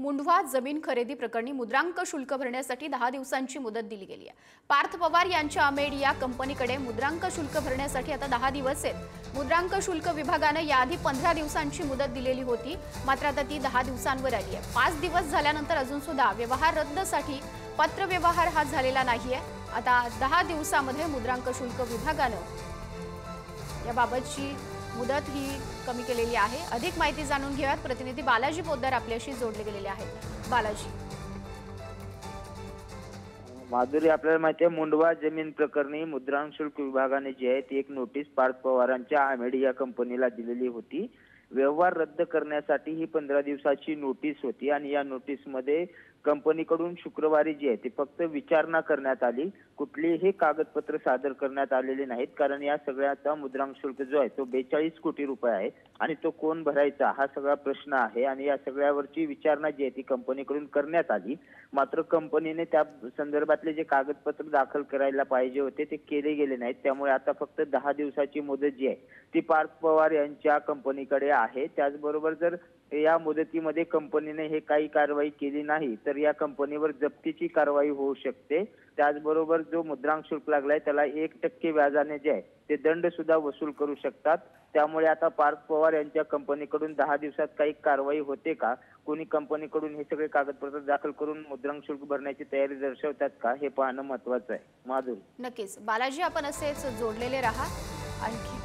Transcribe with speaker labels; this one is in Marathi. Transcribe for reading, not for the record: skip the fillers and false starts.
Speaker 1: मुंढवा जमीन खरेदी प्रकरणी मुद्रांक शुल्क भरण्यासाठी 10 दिवसांची मुदत दिली गेली आहे। पार्थ पवार यांच्या अमेड या कंपनीकडे मुद्रांक शुल्क भरण्यासाठी आता 10 दिवस आहेत। मुद्रांक शुल्क विभागाने याआधी 15 दिवसांची मुदत दिलेली होती, मात्र आता ती 10 दिवसांवर आली आहे। 5 दिवस झाल्यानंतर अजून सुद्धा व्यवहार रद्दसाठी पत्र व्यवहार हा झालेला नाहीये। आता 10 दिवसांमध्ये मुद्रांक शुल्क विभागाने याबाबतची मुदत ही कमी केलेली आहे। अधिक माहिती जाणून घेऊयात। प्रतिनिधी बालाजी पोद्दार आपल्याशी जोडले गेलेले आहेत। बालाजी,
Speaker 2: माधुरी, आपल्याला माहिती आहे मुंढवा जमीन प्रकरणी मुद्रांक शुल्क विभागाने जी आहे ती एक नोटीस पार्थ पवारांच्या अमेड या कंपनीला दिलेली होती। व्यवहार रद्द करण्यासाठी ही 15 दिवसाची नोटीस होती आणि या नोटीसमध्ये कंपनीकडून शुक्रवारी जी आहे ती फक्त विचारणा करण्यात आली, कुठलीही कागदपत्र सादर करण्यात आलेले नाहीत। कारण या सगळ्याचा मुद्रांक शुल्क जो आहे तो 42 कोटी रुपये आहे आणि तो कोण भरायचा हा सगळा प्रश्न आहे आणि या सगळ्यावरची विचारणा जी आहे ती कंपनीकडून करण्यात आली। मात्र कंपनीने त्या संदर्भातले जे कागदपत्र दाखल करायला पाहिजे होते ते केले गेले नाहीत। त्यामुळे आता फक्त 10 दिवसाची मुदत जी आहे ती पार्थ पवार यांच्या कंपनीकडे आहे। त्याचबरोबर जर या मुदतीमध्ये कंपनीने हे काही कारवाई केली नाही तर या कंपनीवर जप्तीची कारवाई होऊ शकते। त्याचबरोबर जो मुद्रांक शुल्क लागलाय त्याला 1% व्याजाने जे आहे ते दंड सुद्धा वसूल करू शकतात। त्यामुळे आता पार्थ पवार यांच्या कंपनीकडून 10 दिवसात काही कारवाई होते का, कोणी कंपनीकडून हे सगळे कागदपत्र दाखल करून मुद्रांक शुल्क भरण्याची तयारी दर्शवतात का, हे पाहणं महत्त्वाचं आहे। माधुरी,
Speaker 1: नक्कीच बालाजी, आपण असेच जोडलेले राहा आणखी।